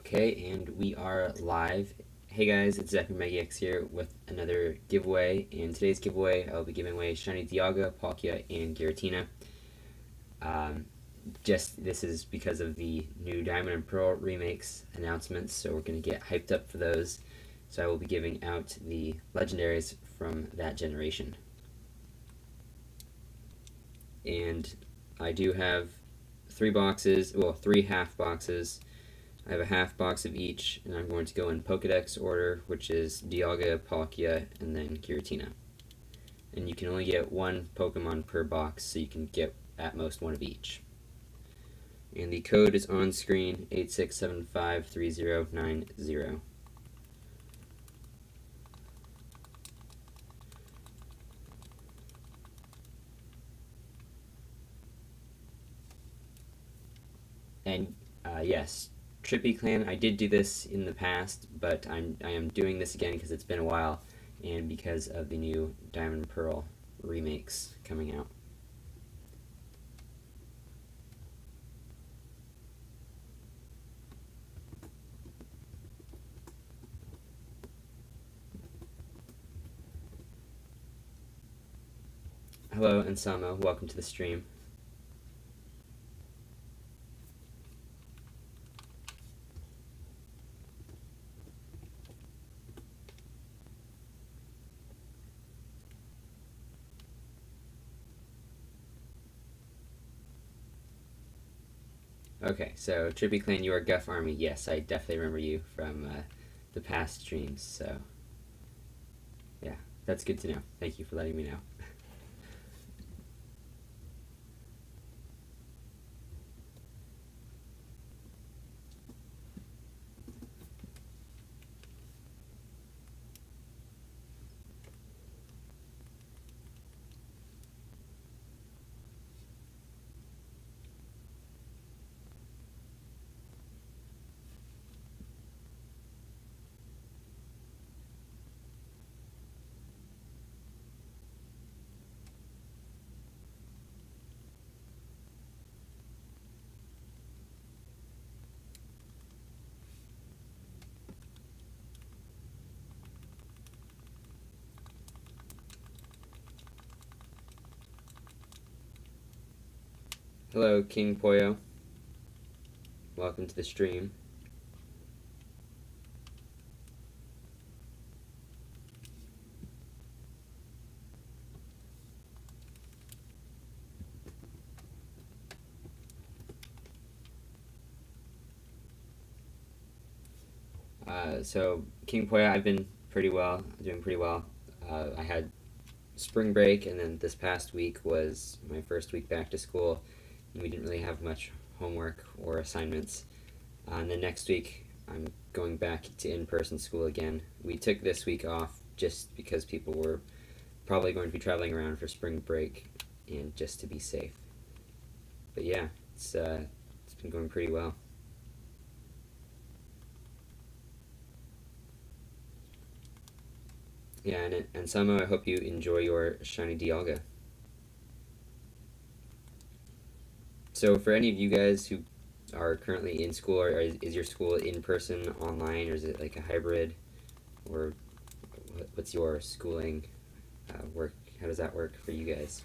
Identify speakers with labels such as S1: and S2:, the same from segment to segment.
S1: Okay, and we are live. Hey guys, it's ZachMegaX here with another giveaway. In today's giveaway, I'll be giving away shiny Dialga, Palkia, and Giratina. This is because of the new Diamond and Pearl remakes announcements, so we're going to get hyped up for those. So I will be giving out the legendaries from that generation. And I do have three half boxes. I have a half box of each, and I'm going to go in Pokedex order, which is Dialga, Palkia, and then Giratina. And you can only get one Pokemon per box, so you can get at most one of each. And the code is on screen, 86753090. And yes, Trippy Clan, I did do this in the past, but I am doing this again because it's been a while, and because of the new Diamond and Pearl remakes coming out. Hello, Ansama, welcome to the stream. Okay, so Trippy Clan, you are Guff Army. Yes, I definitely remember you from the past streams, so yeah, that's good to know. Thank you for letting me know. Hello, King Poyo. Welcome to the stream. So King Poya, I've been doing pretty well. I had spring break, and then this past week was my first week back to school, and we didn't really have much homework or assignments. And then next week, I'm going back to in-person school again. We took this week off just because people were probably going to be traveling around for spring break, and just to be safe. But yeah, it's been going pretty well. Yeah, and Samo, I hope you enjoy your shiny Dialga. So for any of you guys who are currently in school, or is your school in person, online, or is it like a hybrid, or what's your schooling work? How does that work for you guys?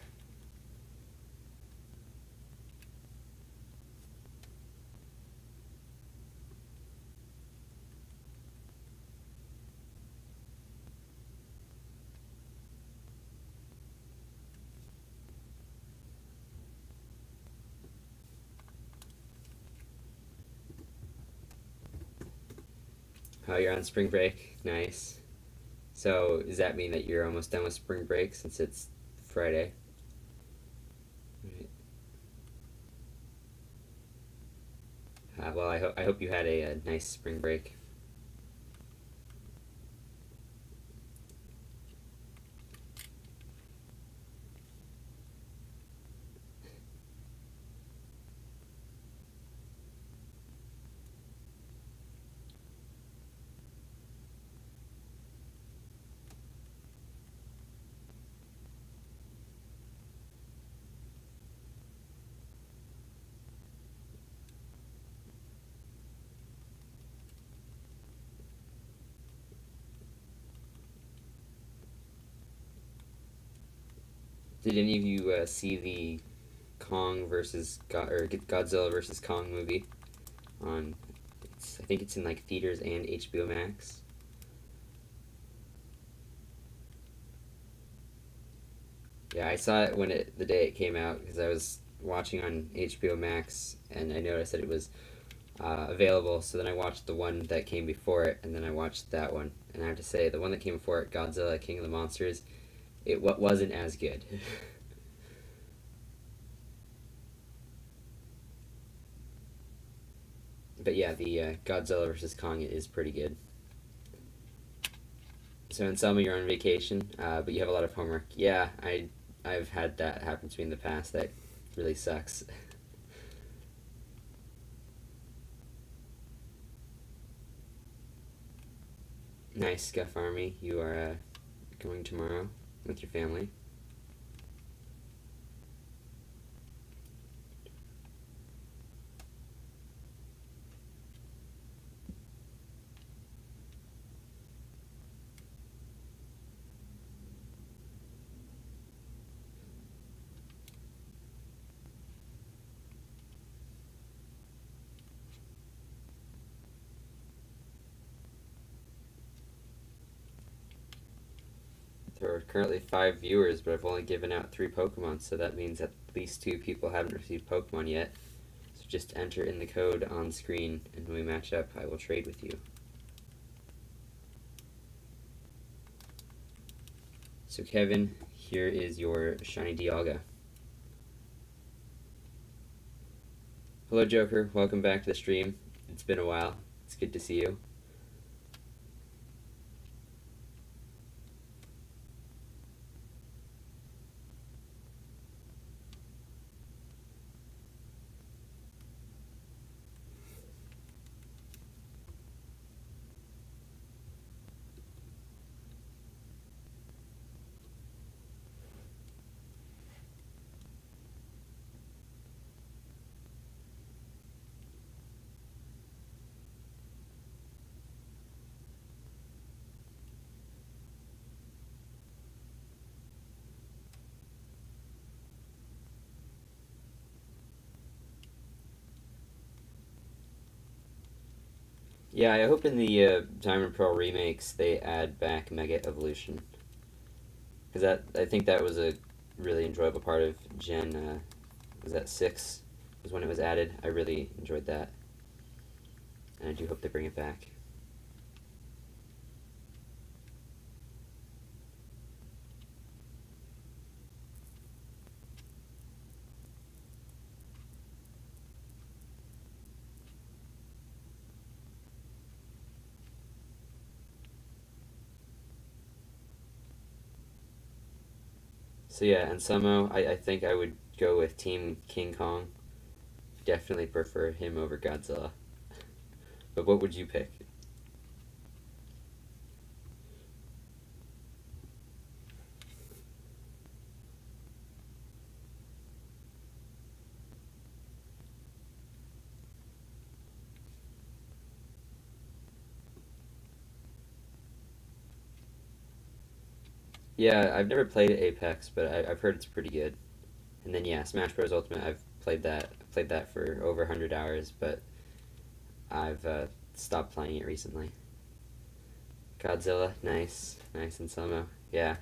S1: Oh, you're on spring break. Nice. So does that mean that you're almost done with spring break since it's Friday? Right. Well, I hope you had a nice spring break. Did any of you see the Kong versus or Godzilla versus Kong movie on? I think it's in like theaters and HBO Max. Yeah, I saw it the day it came out because I was watching on HBO Max and I noticed that it was available. So then I watched the one that came before it, and then I watched that one. And I have to say, the one that came before it, Godzilla King of the Monsters, it wasn't as good. But yeah, the Godzilla versus Kong is pretty good. So in summer you're on vacation, but you have a lot of homework. Yeah, I've had that happen to me in the past. That really sucks. Nice, Scuff Army. You are going tomorrow with your family. There are currently 5 viewers, but I've only given out 3 Pokemon, so that means at least 2 people haven't received Pokemon yet. So just enter in the code on screen, and when we match up, I will trade with you. So Kevin, here is your shiny Dialga. Hello Joker, welcome back to the stream. It's been a while. It's good to see you. Yeah, I hope in the Diamond Pearl remakes they add back Mega Evolution. Because I think that was a really enjoyable part of Gen, was that 6? Was when it was added. I really enjoyed that. And I do hope they bring it back. So yeah, and Samo, I think I would go with Team King Kong. Definitely prefer him over Godzilla. But what would you pick? Yeah, I've never played Apex, but I've heard it's pretty good. And then yeah, Smash Bros. Ultimate, I've played that. I played that for over 100 hours, but I've stopped playing it recently. Godzilla, nice, nice, and Samo, yeah.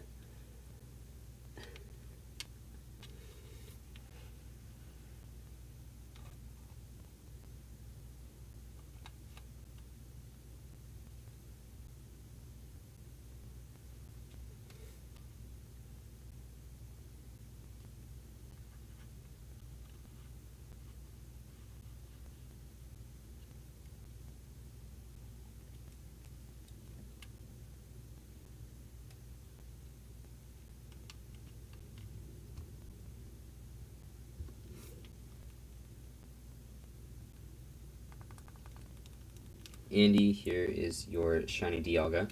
S1: Andy, here is your shiny Dialga.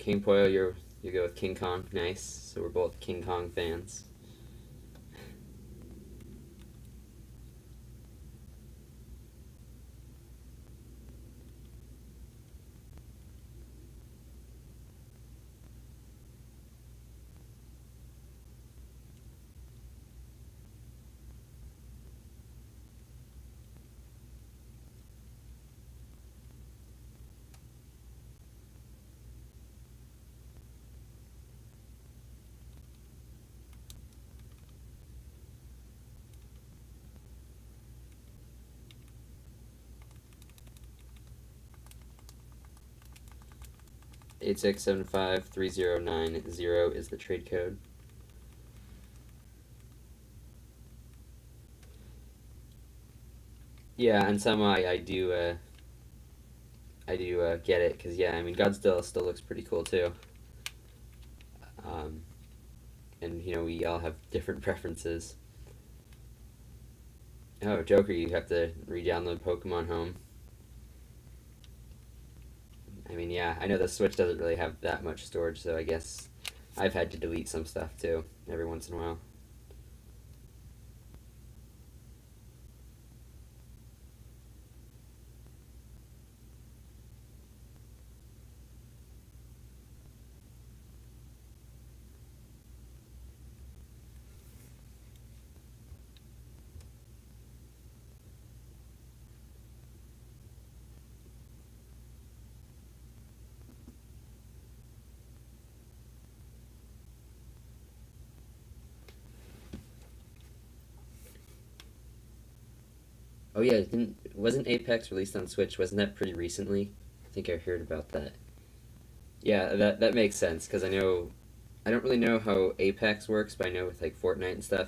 S1: King Poyo, you go with King Kong. Nice. So we're both King Kong fans. Eight six seven five 3090 is the trade code. Yeah, and some I do get it because yeah, I mean Godzilla still looks pretty cool too. Um, and we all have different preferences. Oh, Joker, you have to re-download Pokemon Home. I mean, yeah, I know the Switch doesn't really have that much storage, so I guess I've had to delete some stuff too every once in a while. Oh yeah, wasn't Apex released on Switch? Wasn't that pretty recently? I think I heard about that. Yeah, that makes sense because I don't really know how Apex works, but I know with like Fortnite and stuff,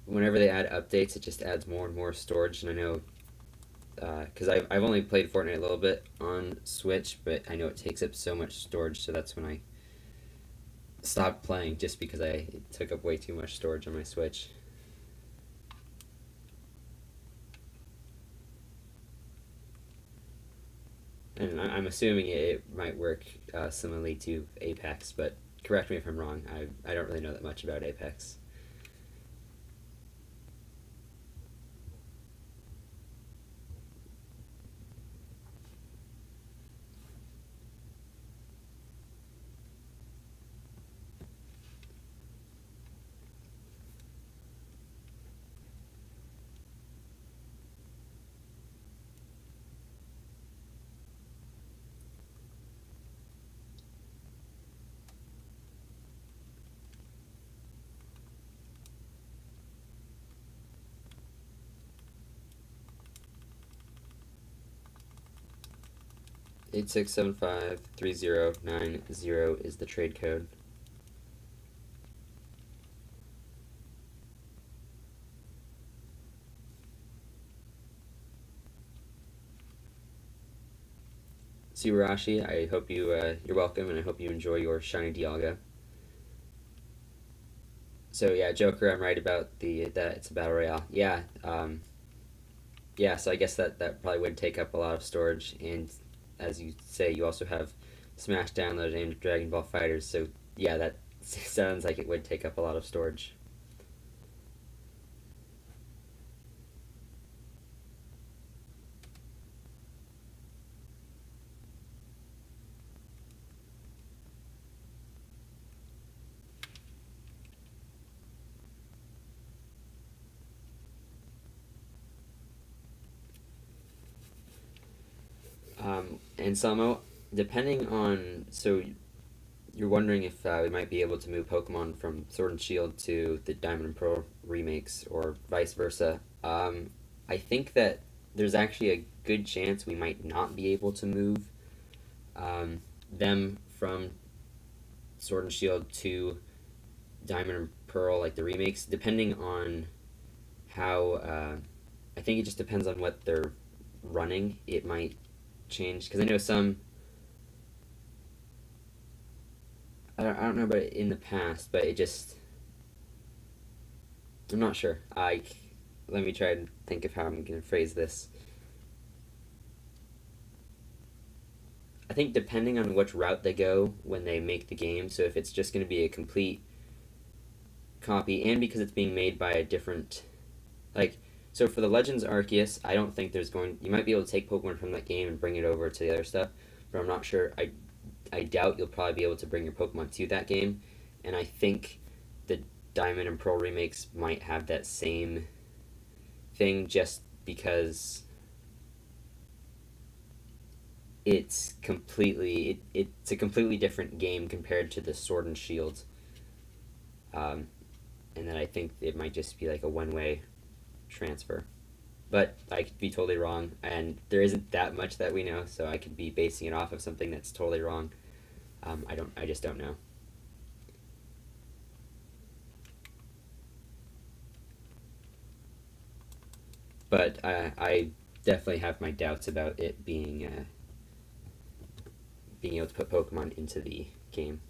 S1: whenever they add updates, it just adds more and more storage. And I know because I've only played Fortnite a little bit on Switch, but I know it takes up so much storage, so that's when I stopped playing just because it took up way too much storage on my Switch. And I'm assuming it might work similarly to Apex, but correct me if I'm wrong. I don't really know that much about Apex. Eight six seven five 3090 is the trade code. Subarashi, I hope you're welcome, and I hope you enjoy your shiny Dialga. So yeah, Joker, I'm right about the that it's a battle royale. Yeah, yeah. So I guess that probably would take up a lot of storage, and as you say, you also have Smash downloaded and Dragon Ball Fighters. So yeah, that sounds like it would take up a lot of storage. And Samo, depending on you're wondering if we might be able to move Pokemon from Sword and Shield to the Diamond and Pearl remakes or vice versa. I think that there's actually a good chance we might not be able to move them from Sword and Shield to Diamond and Pearl, like the remakes, depending on how. I think it just depends on what they're running. It might change because I know some. I don't know about it in the past, but it just I'm not sure. I Let me try and think of how I'm gonna phrase this. I think depending on which route they go when they make the game, so if it's just going to be a complete copy, and because it's being made by a different, like, so for the Legends Arceus, I don't think there's going. You might be able to take Pokemon from that game and bring it over to the other stuff, but I'm not sure. I doubt you'll probably be able to bring your Pokemon to that game, and I think the Diamond and Pearl remakes might have that same thing, just because it's a completely different game compared to the Sword and Shield, and then I think it might just be like a one-way transfer. But I could be totally wrong, and there isn't that much that we know, so I could be basing it off of something that's totally wrong. I just don't know. But I definitely have my doubts about it being able to put Pokemon into the game.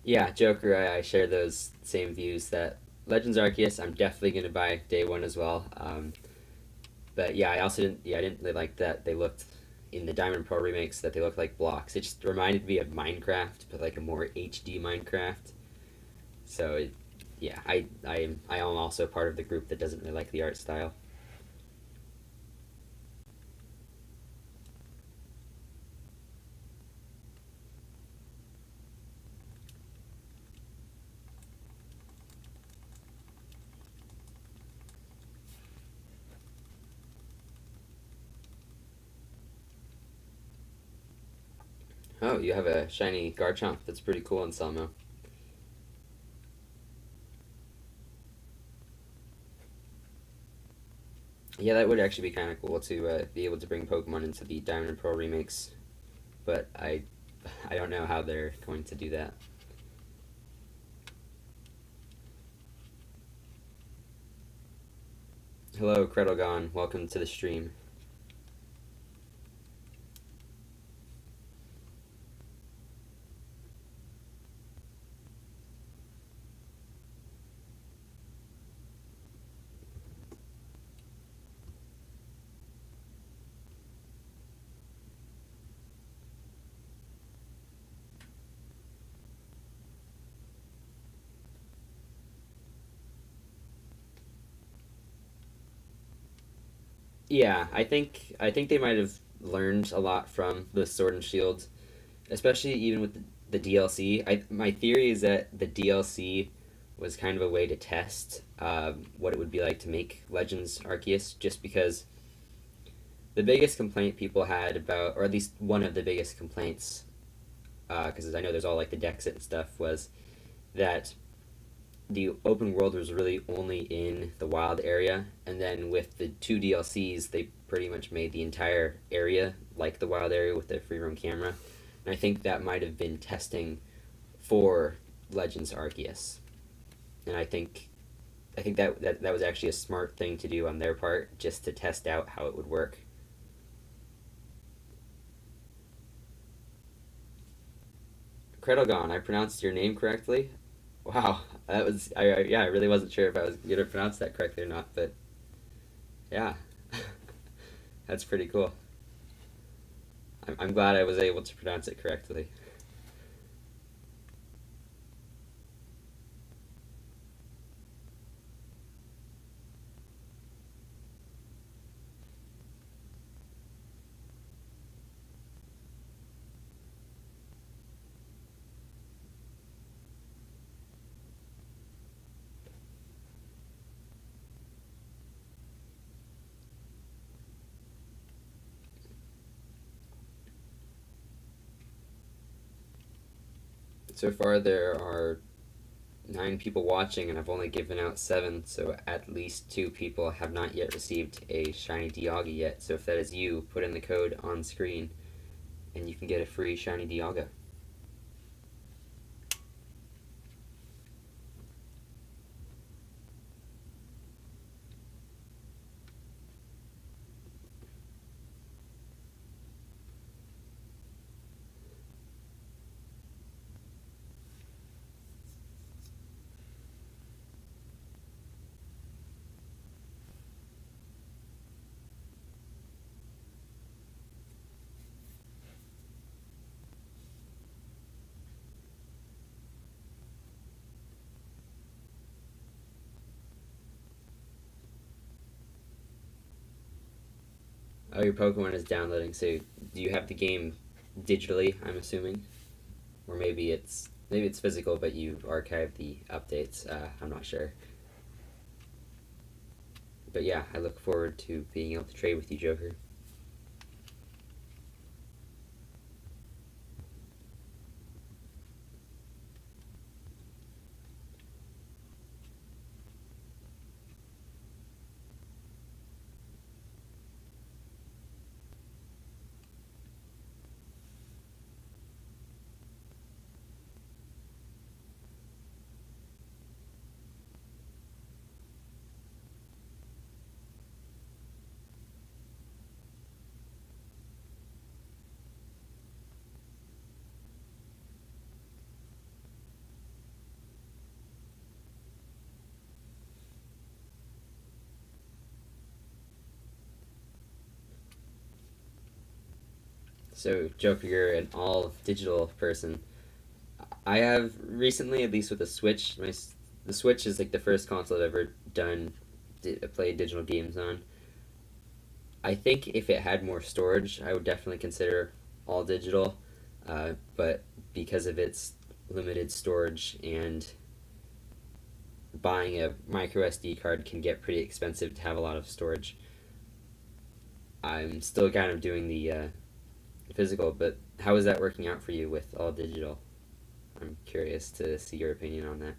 S1: Yeah, Joker, I share those same views that Legends Arceus, I'm definitely going to buy day one as well. But yeah, I also didn't. Yeah, I didn't really like that they looked in the Diamond Pro remakes that they looked like blocks. It just reminded me of Minecraft, but like a more HD Minecraft. So yeah, I am also part of the group that doesn't really like the art style. Oh, you have a shiny Garchomp. That's pretty cool in Selmo. Yeah, that would actually be kind of cool to be able to bring Pokemon into the Diamond and Pearl remakes, but I don't know how they're going to do that. Hello, Credalgon. Welcome to the stream. Yeah, I think they might have learned a lot from the Sword and Shield, especially even with the DLC. My theory is that the DLC was kind of a way to test what it would be like to make Legends Arceus, just because the biggest complaint people had about, or at least one of the biggest complaints, because I know there's all like the Dexit and stuff, was that the open world was really only in the wild area, and then with the two DLCs, they pretty much made the entire area like the wild area with the free roam camera, and I think that might have been testing for Legends Arceus, and I think that was actually a smart thing to do on their part, just to test out how it would work. Credalgon, I pronounced your name correctly. Wow, that was yeah. I really wasn't sure if I was gonna pronounce that correctly or not, but yeah, that's pretty cool. I'm glad I was able to pronounce it correctly. So far, there are 9 people watching, and I've only given out 7, so at least 2 people have not yet received a shiny Dialga yet. So if that is you, put in the code on screen, and you can get a free shiny Dialga. Oh, your Pokemon is downloading. So do you have the game digitally? I'm assuming, or maybe it's physical, but you archive the updates. I'm not sure. But yeah, I look forward to being able to trade with you, Joker. So Joker, you're an all digital person. I have recently, at least with the Switch, the Switch is like the first console I've ever played digital games on. I think if it had more storage, I would definitely consider all digital. But because of its limited storage and buying a micro SD card can get pretty expensive to have a lot of storage, I'm still kind of doing the physical. But how is that working out for you with all digital? I'm curious to see your opinion on that.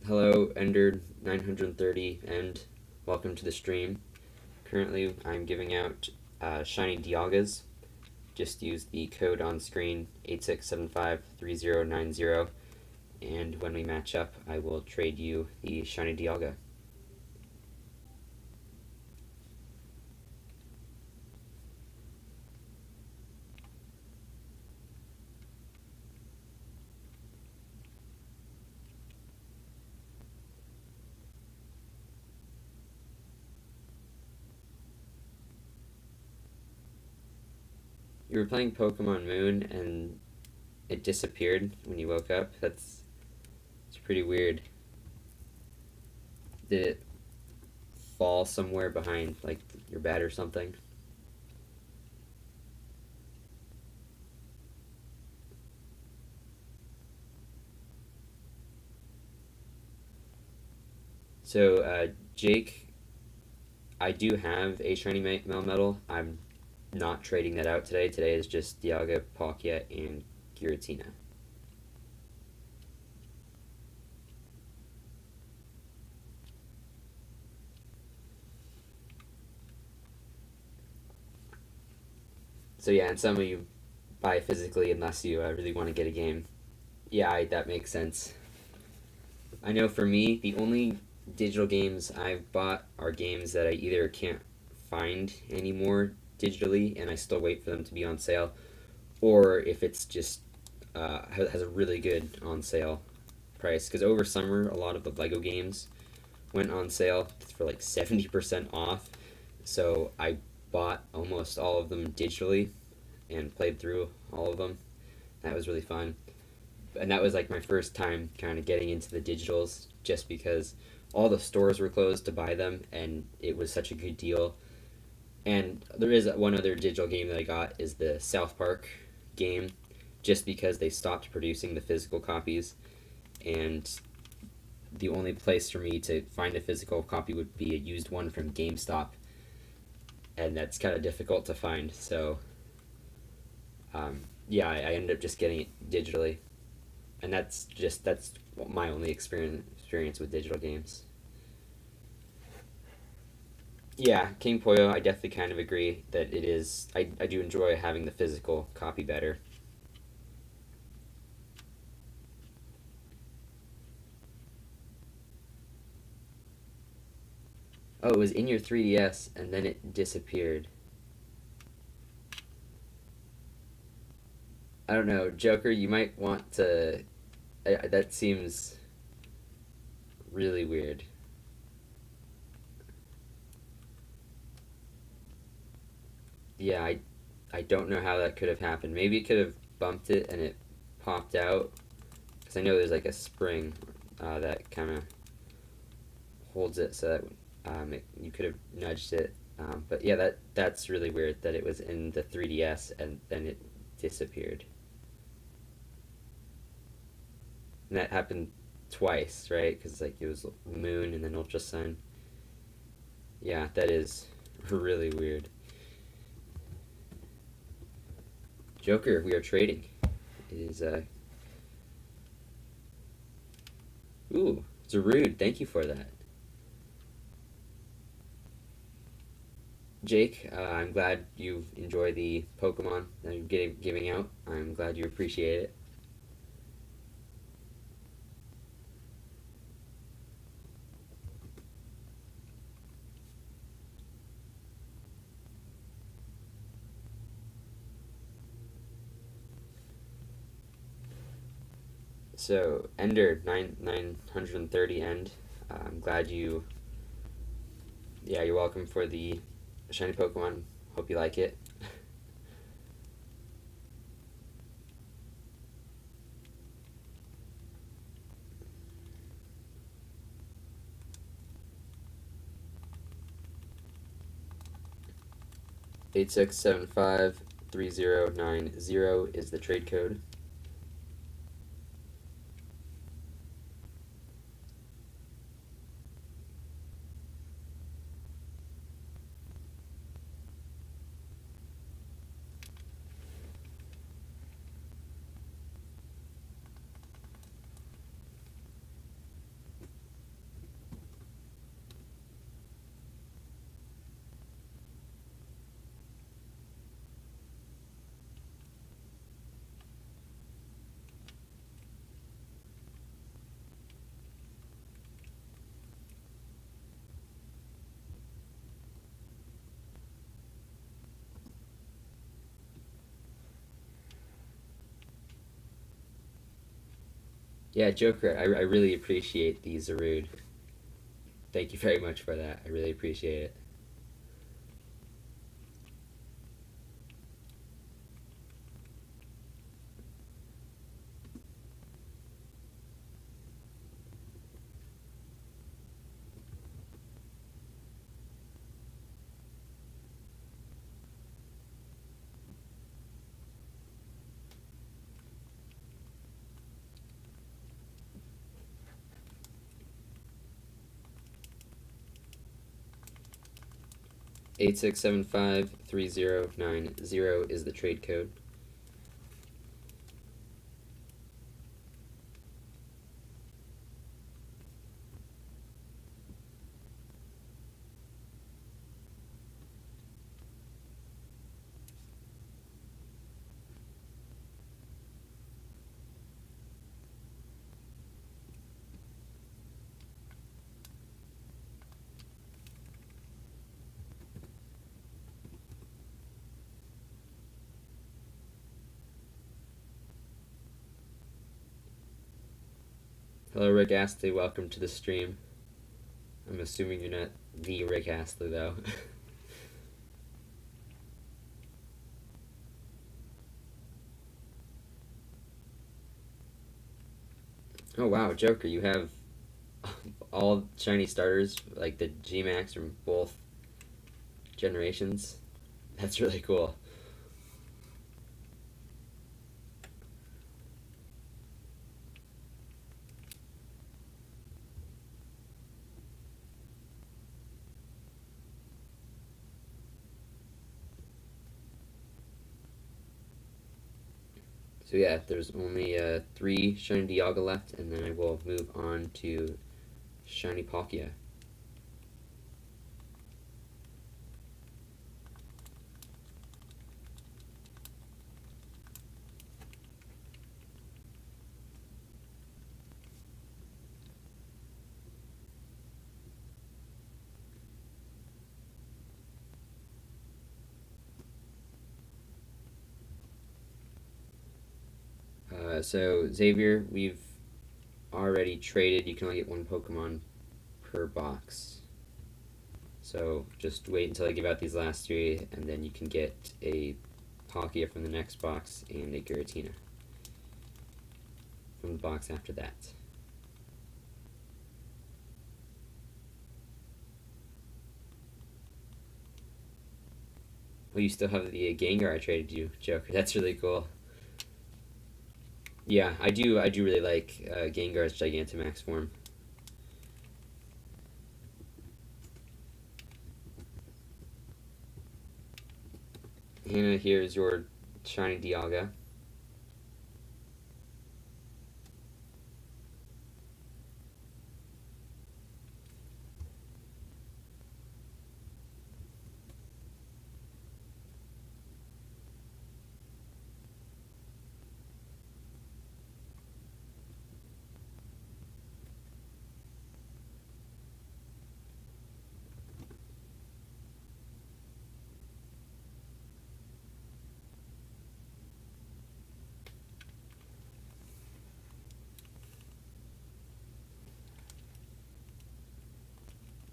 S1: Hello, Ender 930, and welcome to the stream. Currently, I'm giving out shiny Dialgas. Just use the code on screen 86753090, and when we match up, I will trade you the shiny Dialga. You were playing Pokemon Moon and it disappeared when you woke up. It's pretty weird. Did it fall somewhere behind like your bed or something? So, Jake, I do have a shiny Melmetal. I'm not trading that out today. Today is just Dialga, Palkia, and Giratina. So yeah, and some of you buy physically unless you really want to get a game. Yeah, that makes sense. I know for me, the only digital games I've bought are games that I either can't find anymore digitally and I still wait for them to be on sale, or if it's just has a really good on sale price. Because over summer, a lot of the Lego games went on sale for like 70% off. So I bought almost all of them digitally and played through all of them. That was really fun. And that was like my first time kind of getting into the digitals just because all the stores were closed to buy them and it was such a good deal. And there is one other digital game that I got is the South Park game just because they stopped producing the physical copies and the only place for me to find a physical copy would be a used one from GameStop, and that's kind of difficult to find. So, yeah, I ended up just getting it digitally, and that's my only experience with digital games. Yeah, King Poyo, I definitely kind of agree that it is. I do enjoy having the physical copy better. Oh, it was in your 3DS and then it disappeared. I don't know, Joker, you might want to. That seems really weird. Yeah, I don't know how that could have happened. Maybe it could have bumped it and it popped out. Because I know there's like a spring that kind of holds it so that you could have nudged it. But yeah, that's really weird that it was in the 3DS and then it disappeared. And that happened twice, right? Because like it was Moon and then Ultra Sun. Yeah, that is really weird. Joker, we are trading. It is ooh, Zarude, thank you for that. Jake, I'm glad you enjoy the Pokemon that I'm giving out. I'm glad you appreciate it. Ender 930 End. I'm glad you. Yeah, you're welcome for the shiny Pokemon. Hope you like it. 86753090 is the trade code. Yeah, Joker, I really appreciate the Zarude. Thank you very much for that. I really appreciate it. Eight six seven five 3090 is the trade code. Hello, Rick Astley. Welcome to the stream. I'm assuming you're not the Rick Astley, though. Oh, wow, Joker, you have all shiny starters, like the G Max from both generations. That's really cool. So yeah, there's only 3 shiny Dialga left, and then I will move on to shiny Palkia. So Xavier, we've already traded. You can only get 1 Pokemon per box. So just wait until I give out these last three, and then you can get a Palkia from the next box and a Giratina from the box after that. Oh, you still have the Gengar I traded you, Joker. That's really cool. Yeah, I do really like Gengar's Gigantamax form. Hannah, here's your shiny Dialga.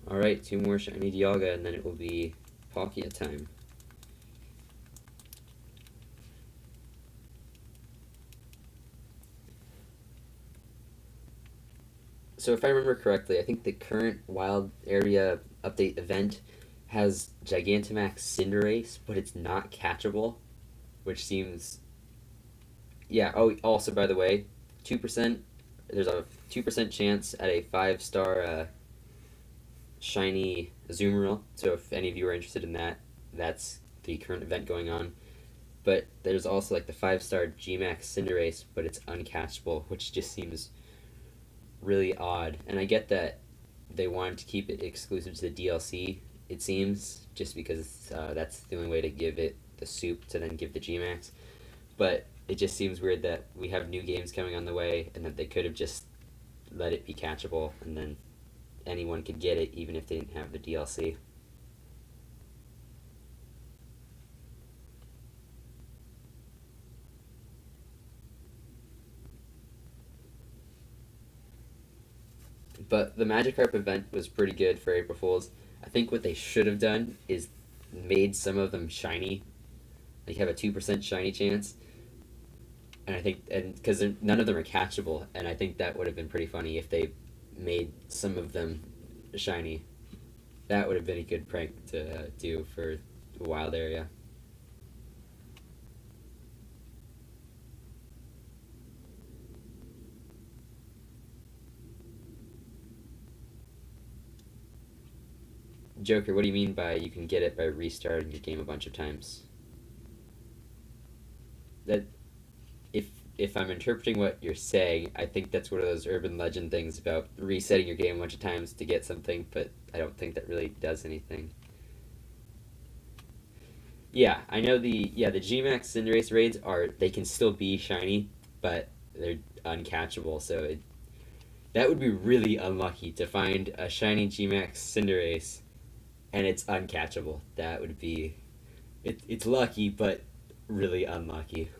S1: Alright, two more shiny Dialga, and then it will be Palkia time. So if I remember correctly, I think the current Wild Area Update event has Gigantamax Cinderace, but it's not catchable, which seems... Yeah, oh, also, by the way, 2%, there's a 2% chance at a 5-star shiny Azumarill, so if any of you are interested in that, that's the current event going on. But there's also like the 5-star Gmax Cinderace, but it's uncatchable, which just seems really odd. And I get that they wanted to keep it exclusive to the DLC, it seems, just because that's the only way to give it the soup to then give the Gmax. But it just seems weird that we have new games coming on the way and that they could have just let it be catchable and then anyone could get it even if they didn't have the DLC. But the Magikarp event was pretty good for April Fools. I think what they should have done is made some of them shiny. Like have a 2% shiny chance. And I think, and because none of them are catchable, and I think that would have been pretty funny if they made some of them shiny. That would have been a good prank to do for the wild area. Joker, what do you mean by you can get it by restarting your game a bunch of times? That if I'm interpreting what you're saying, I think that's one of those urban legend things about resetting your game a bunch of times to get something, but I don't think that really does anything. Yeah, I know the Gmax Cinderace raids they can still be shiny, but they're uncatchable, so that would be really unlucky to find a shiny Gmax Cinderace and it's uncatchable. That would be it's lucky, but really unlucky.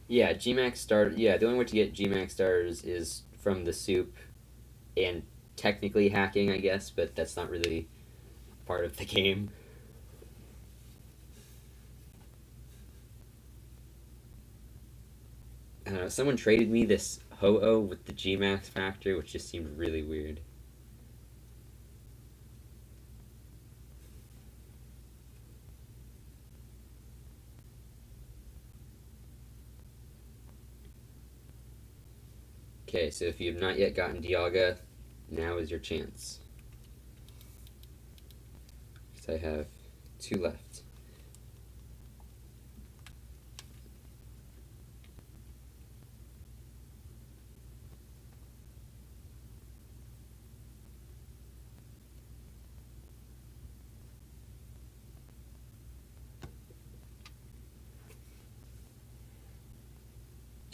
S1: Yeah, Gmax start. Yeah, the only way to get Gmax starters is from the soup, and technically hacking, I guess, but that's not really part of the game. I don't know. Someone traded me this Ho-Oh with the Gmax factor, which just seemed really weird. Okay, so if you have not yet gotten Dialga, now is your chance. Because I have two left.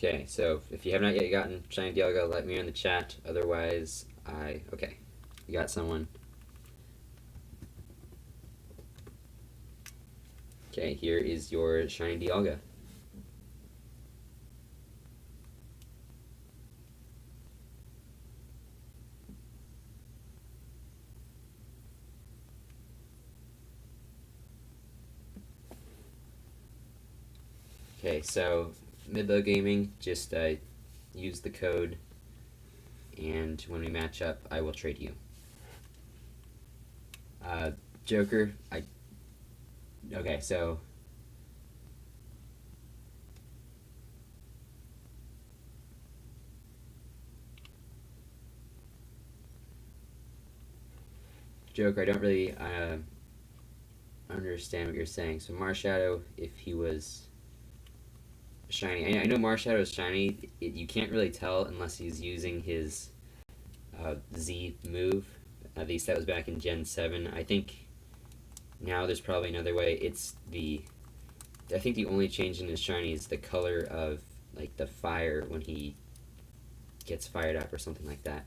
S1: Okay, so if you have not yet gotten shiny Dialga, let me know in the chat. Otherwise, okay, you got someone. Okay, here is your shiny Dialga. Okay, so Midlow Gaming, just use the code, and when we match up, I will trade you. Joker, okay, so Joker, I don't really understand what you're saying. So Marshadow, if he was shiny, I know Marshadow is shiny. You can't really tell unless he's using his Z move. At least that was back in Gen 7. I think now there's probably another way. I think the only change in his shiny is the color of like the fire when he gets fired up or something like that.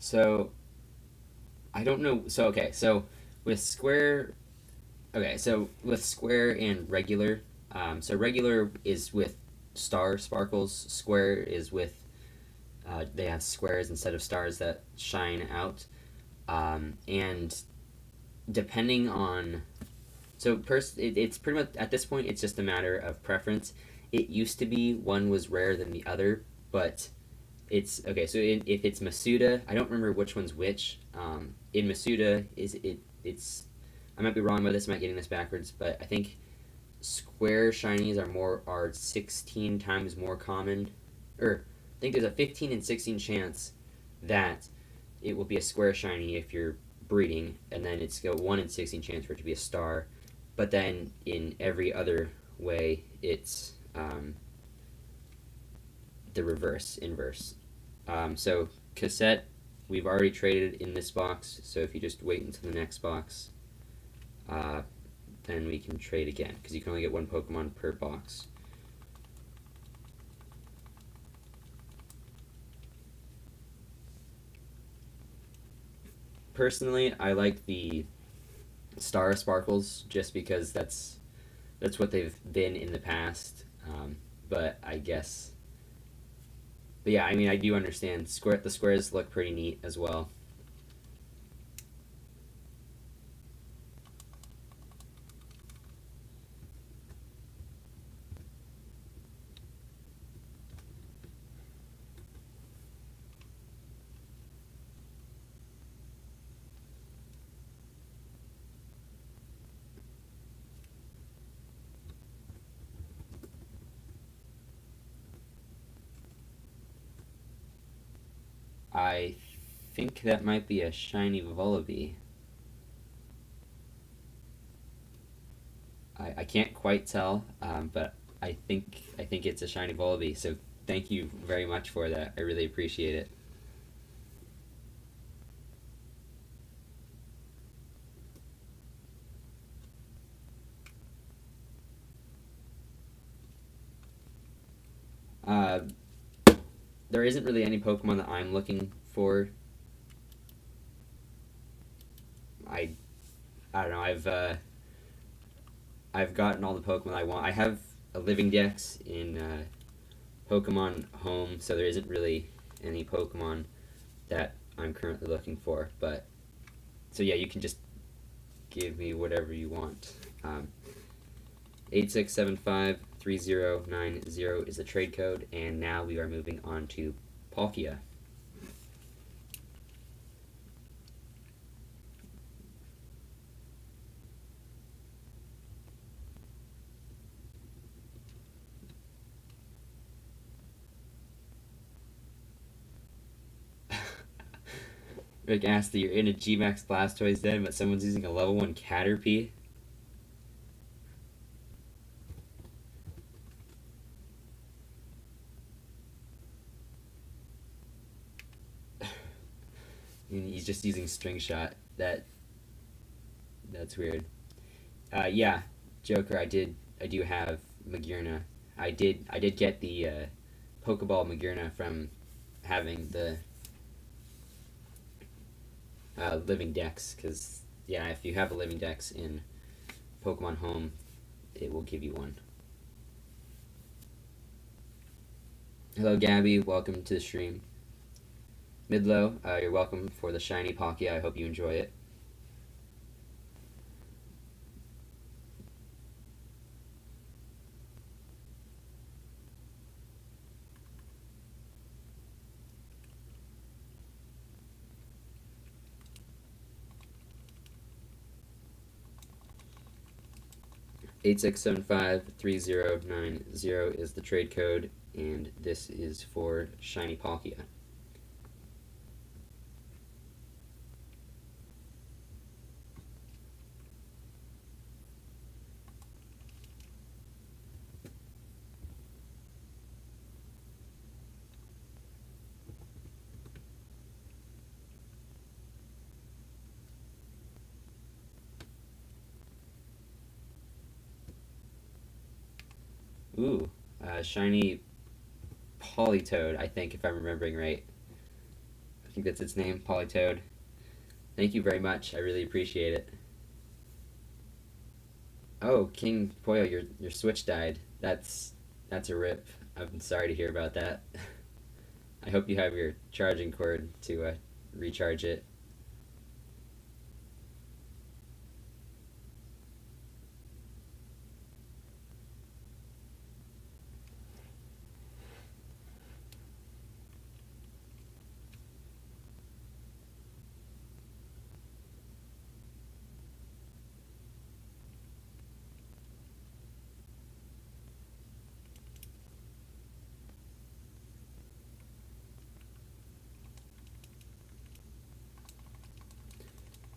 S1: So I don't know. So okay, so with square, okay, so with square and regular, so regular is with star sparkles. Square is with they have squares instead of stars that shine out, and depending on it's pretty much at this point it's just a matter of preference. It used to be one was rarer than the other, but it's okay. So if it's Masuda, I don't remember which one's which. In Masuda, it's I might be wrong about this. I might getting this backwards, but I think square shinies are 16 times more common, or I think there's a 15 and 16 chance that it will be a square shiny if you're breeding, and then it's a 1 in 16 chance for it to be a star. But then in every other way, it's the inverse. So cassette, we've already traded in this box, so if you just wait until the next box, then we can trade again, because you can only get one Pokemon per box. Personally, I like the Star Sparkles just because that's what they've been in the past. But I guess, but yeah, I mean, I do understand. The squares look pretty neat as well. I think that might be a shiny Volibee. I can't quite tell, but I think it's a shiny Volibee. So thank you very much for that. I really appreciate it. Uh, there isn't really any Pokemon that I'm looking for. I I don't know. I've gotten all the Pokemon I want. I have a living dex in Pokemon Home, so there isn't really any Pokemon that I'm currently looking for. But so yeah, you can just give me whatever you want. 86753090 is the trade code, and now we are moving on to Palkia. Rick asked that you're in a G-Max Blastoise den, but someone's using a level 1 Caterpie. He's just using String Shot. That's weird. Yeah, Joker. I do have Magearna. I did get the Pokeball Magearna from having the living dex. Because yeah, if you have a living dex in Pokemon Home, it will give you one. Hello, Gabby. Welcome to the stream. Midlow, you're welcome for the shiny Palkia. I hope you enjoy it. Eight 3090 is the trade code, and this is for shiny Palkia. Ooh, shiny Politoed, I think, if I'm remembering right. I think that's its name, Politoed. Thank you very much. I really appreciate it. Oh, King Poyo, your Switch died. That's a rip. I'm sorry to hear about that. I hope you have your charging cord to recharge it.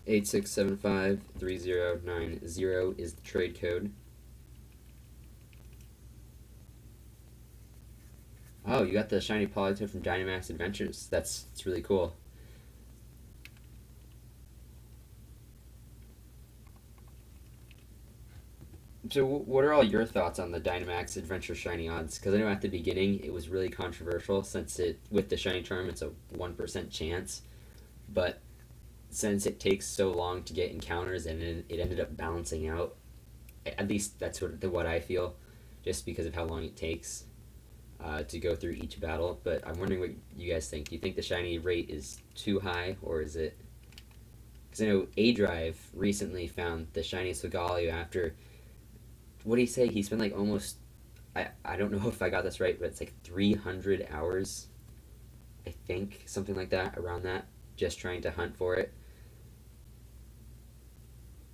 S1: 86753090 is the trade code. Oh, you got the shiny Politoed from Dynamax Adventures. That's really cool. So, what are all your thoughts on the Dynamax Adventure shiny odds? Because I know at the beginning it was really controversial since with the shiny charm it's a 1% chance, but since it takes so long to get encounters and it ended up balancing out, at least that's what I feel, just because of how long it takes to go through each battle. But I'm wondering what you guys think. Do you think the shiny rate is too high, or is it? Because I know A Drive recently found the shiny Solgaleo after. What did he say? He spent like almost. I don't know if I got this right, but it's like 300 hours. I think something like that, around that, just trying to hunt for it.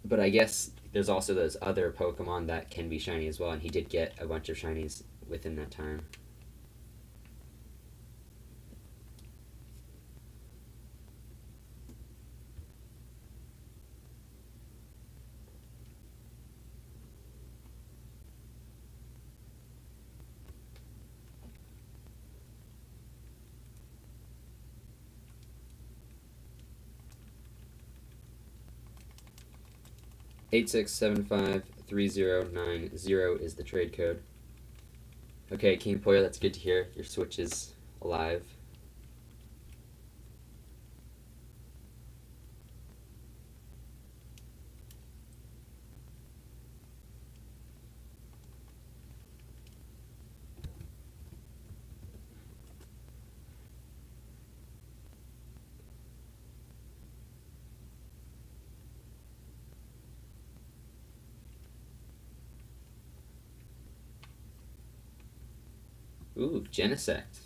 S1: But I guess there's also those other Pokemon that can be shiny as well, and he did get a bunch of shinies within that time. 86753090 is the trade code. Okay, King Poyo, that's good to hear. Your Switch is alive. Ooh, Genesect.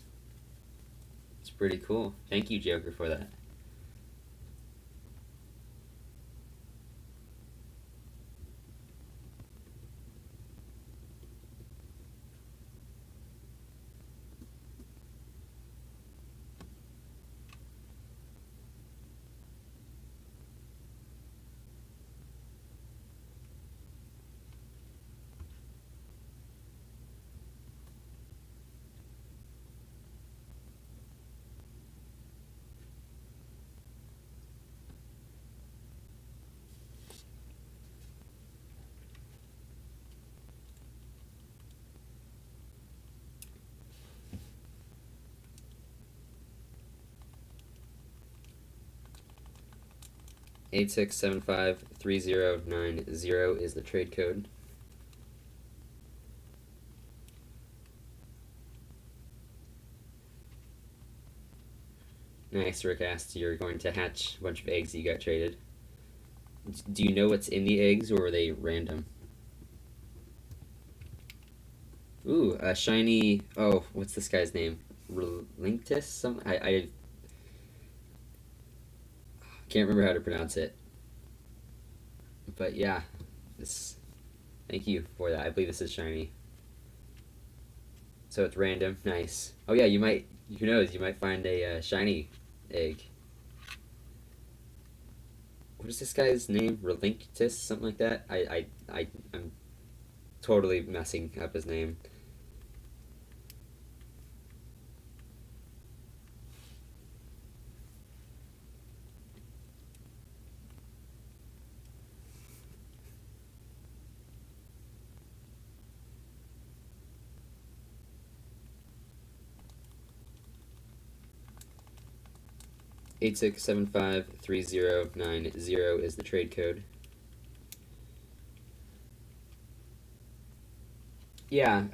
S1: It's pretty cool. Thank you, Joker, for that. 86753090 is the trade code. Nice, Rick asked, you're going to hatch a bunch of eggs that you got traded. Do you know what's in the eggs, or are they random? Ooh, a shiny... Oh, what's this guy's name? Relinctus? I can't remember how to pronounce it. But yeah, this... Thank you for that. I believe this is shiny. So it's random. Nice. Oh yeah, you might... Who knows? You might find a shiny egg. What is this guy's name? Relinctus? Something like that? I'm totally messing up his name. Eight six seven five 3090 is the trade code. Yeah,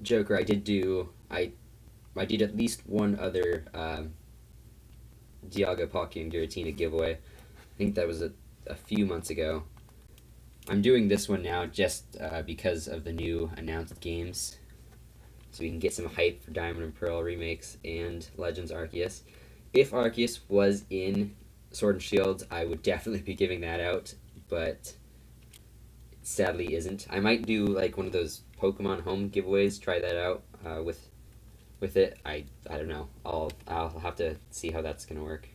S1: Joker. I did at least one other Dialga, Palkia, and Giratina giveaway. I think that was a few months ago. I'm doing this one now just because of the new announced games, so we can get some hype for Diamond and Pearl remakes and Legends Arceus. If Arceus was in Sword and Shield, I would definitely be giving that out, but it sadly isn't. I might do like one of those Pokemon home giveaways. Try that out with it. I don't know. I'll have to see how that's gonna work.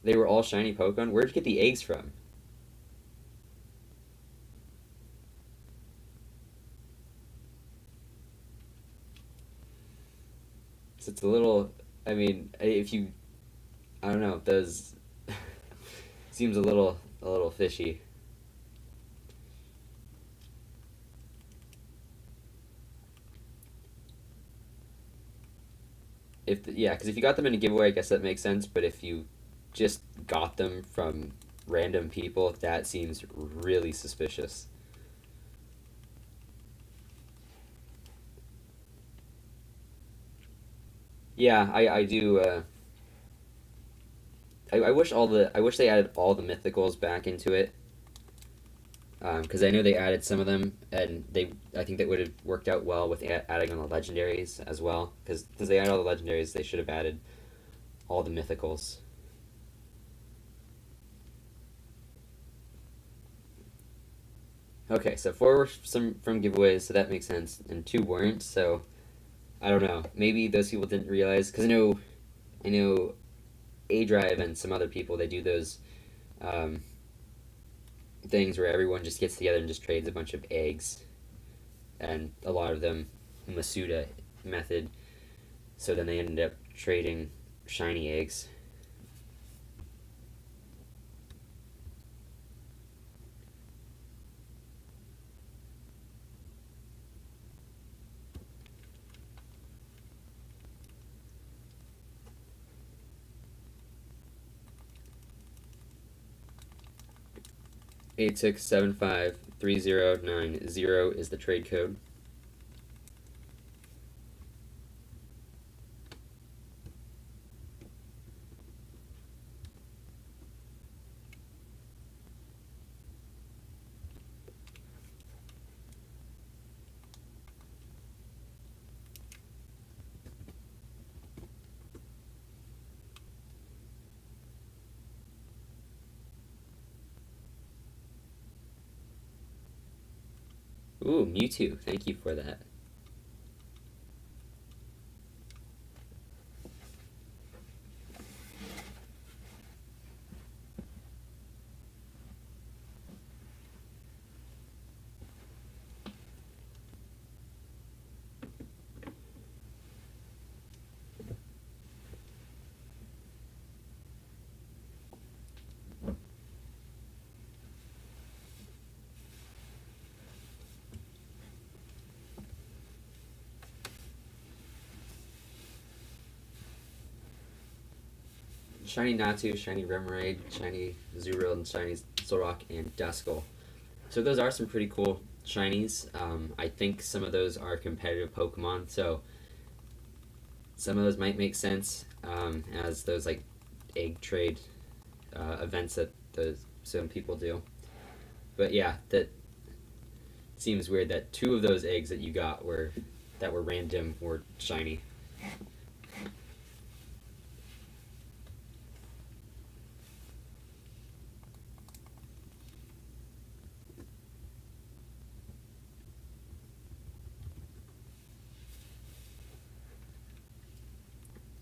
S1: They were all shiny Pokemon. Where'd you get the eggs from? So it's a little. I mean, if you, I don't know. Those seems a little fishy. Yeah, because if you got them in a giveaway, I guess that makes sense. But if you just got them from random people, that seems really suspicious. Yeah, I do. I wish they added all the mythicals back into it. Because I know they added some of them, and I think that would have worked out well with adding on the legendaries as well. Because since they added all the legendaries, they should have added all the mythicals. Okay, so four were some from giveaways, so that makes sense, and two weren't. So I don't know. Maybe those people didn't realize, because I know, A Drive and some other people, they do those um, things where everyone just gets together and just trades a bunch of eggs, and a lot of them Masuda method. So then they ended up trading shiny eggs. Eight six seven five 3090 is the trade code. Ooh, Mewtwo. Thank you for that. shiny Natu, shiny Remoraid, shiny Zurill, and shiny Solrock, and Duskull. So those are some pretty cool shinies. I think some of those are competitive Pokemon, so some of those might make sense as those like egg trade events that those some people do. But yeah, that seems weird that two of those eggs that you got were random were shiny.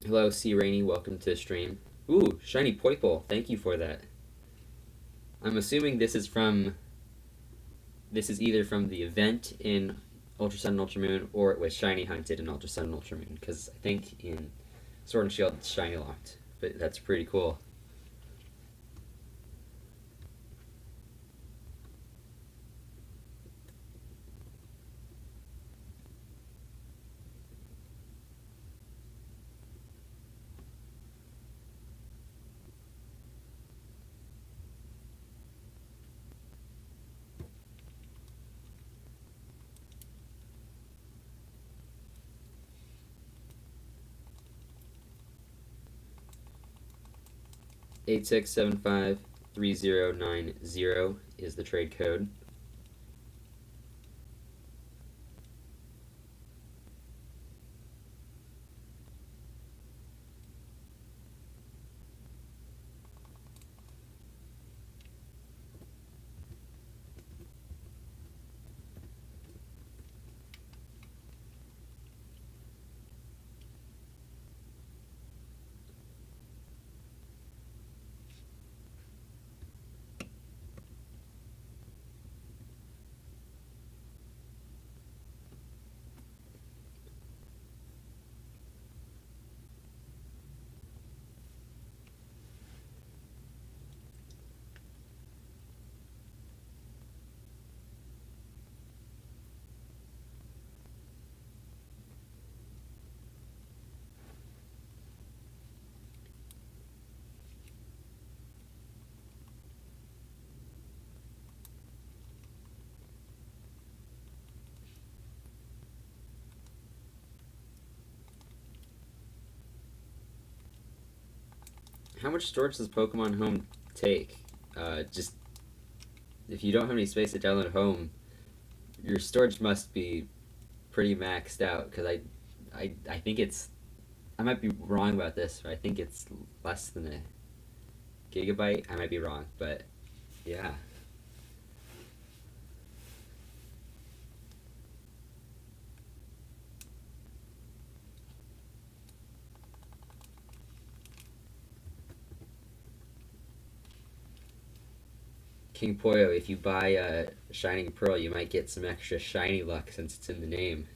S1: Hello, C Rainy. Welcome to the stream. Ooh, shiny Poiple. Thank you for that. I'm assuming this is either from the event in Ultra Sun and Ultra Moon, or it was shiny hunted in Ultra Sun and Ultra Moon. Because I think in Sword and Shield it's shiny locked, but that's pretty cool. Eight six seven five 3090 is the trade code. How much storage does Pokemon Home take? Just if you don't have any space to download Home, your storage must be pretty maxed out. Because I think it's I might be wrong about this, but I think it's less than a gigabyte. I might be wrong, but yeah. King Poyo, if you buy a Shining Pearl, you might get some extra shiny luck since it's in the name.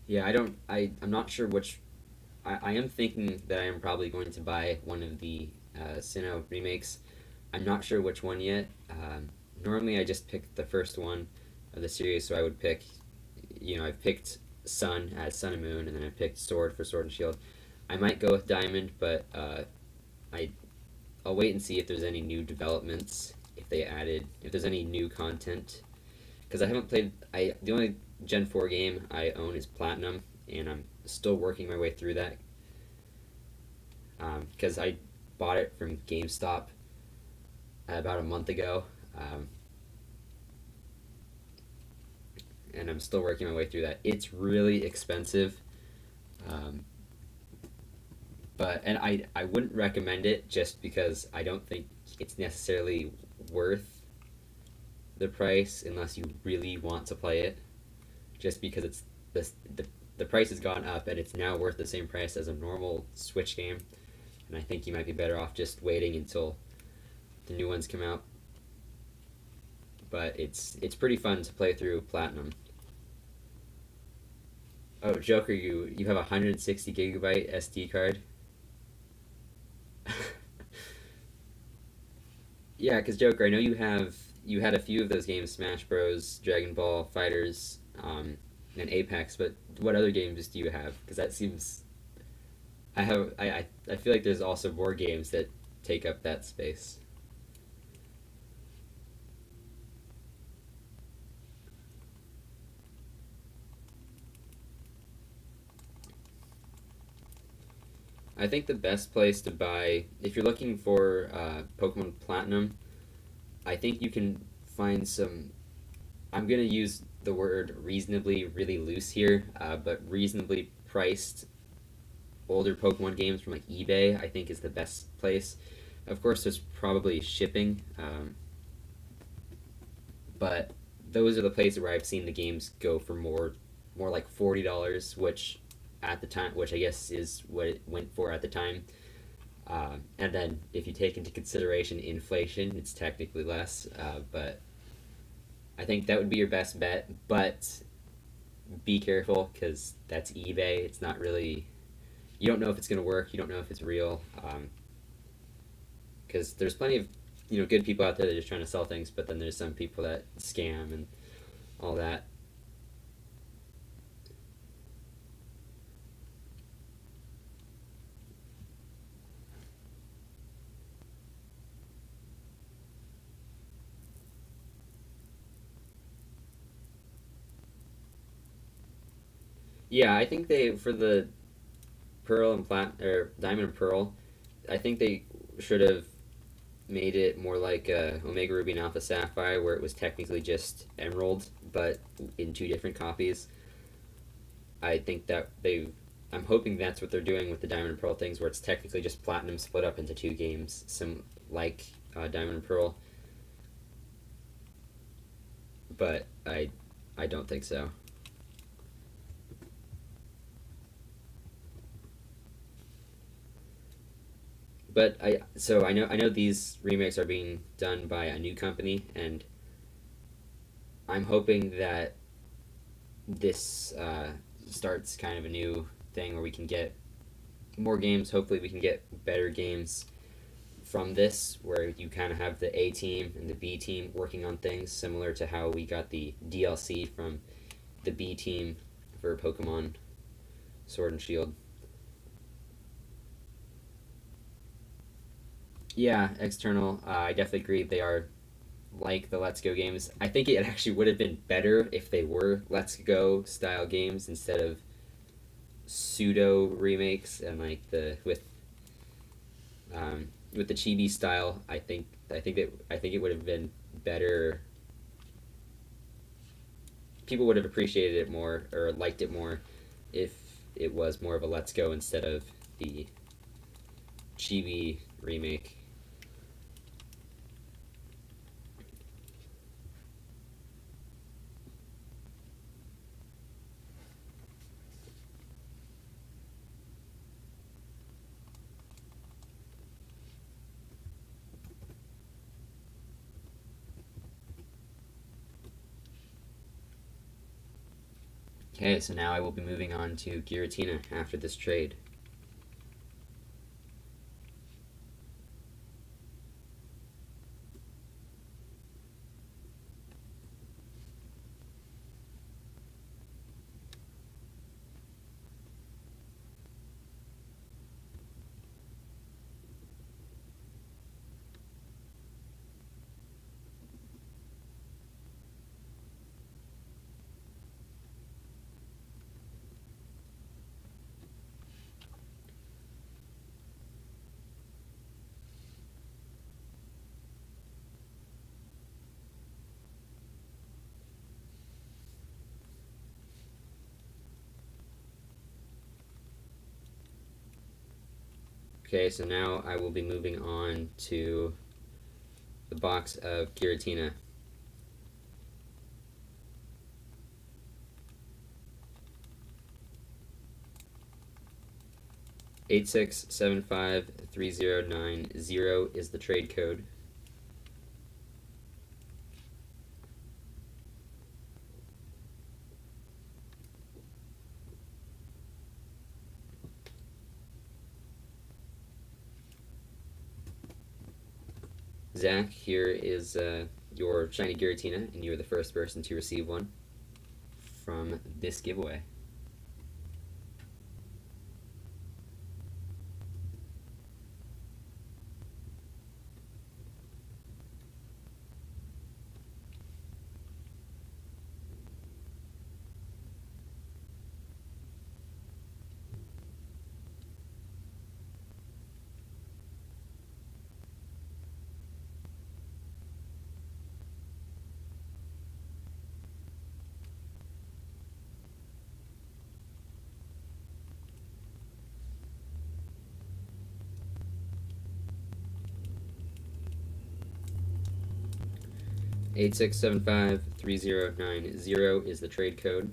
S1: Yeah, I don't. I'm not sure which. I am thinking that I am probably going to buy one of the Sinnoh remakes. I'm not sure which one yet. Normally, I just pick the first one of the series, so I would pick. I've picked Sun as Sun and Moon, and then I picked Sword for Sword and Shield. I might go with Diamond, but I I'll wait and see if there's any new developments. If there's any new content, because I haven't played. The only Gen 4 game I own is Platinum, and I'm still working my way through that because I bought it from GameStop about a month ago, and I'm still working my way through that. It's really expensive, um, and I wouldn't recommend it just because I don't think it's necessarily worth the price unless you really want to play it. Just because the price has gone up and it's now worth the same price as a normal Switch game, and I think you might be better off just waiting until the new ones come out. but it's pretty fun to play through Platinum. Oh, Joker, you have a 160 gigabyte SD card. Yeah, because Joker, I know you had a few of those games, Smash Bros, Dragon Ball Fighters, and Apex. But what other games do you have? Because that seems I feel like there's also more games that take up that space. I think the best place to buy if you're looking for Pokemon Platinum, I think you can find some. I'm gonna use the word reasonably really loose here, but reasonably priced older Pokemon games from like eBay. I think is the best place. Of course, there's probably shipping, but those are the places where I've seen the games go for more like $40, which at the time, which I guess is what it went for at the time. And then if you take into consideration inflation, it's technically less. But I think that would be your best bet. But be careful because that's eBay. It's not really. You don't know if it's going to work. You don't know if it's real. Because there's plenty of good people out there that are just trying to sell things, but then there's some people that scam and all that. Yeah, I think they for the Pearl and Plat or Diamond and Pearl, I think they should have made it more like Omega Ruby and Alpha Sapphire, where it was technically just Emerald, but in two different copies. I think that they. I'm hoping that's what they're doing with the Diamond and Pearl things, where it's technically just Platinum split up into two games, some like Diamond and Pearl. But I don't think so. But I know these remakes are being done by a new company, and I'm hoping that this starts kind of a new thing where we can get more games. Hopefully, we can get better games from this, where you kind of have the A team and the B team working on things, similar to how we got the DLC from the B team for Pokemon Sword and Shield. Yeah, external. I definitely agree. They are like the Let's Go games. I think it actually would have been better if they were Let's Go style games instead of pseudo remakes and like with the chibi style. I think it would have been better. People would have appreciated it more or liked it more if it was more of a Let's Go instead of the chibi remake. Okay, so now I will be moving on to Giratina after this trade. Okay, so now I will be moving on to the box of Giratina. 86753090 is the trade code. Zach, here is your shiny Giratina, and you're the first person to receive one from this giveaway. $86753090 is the trade code.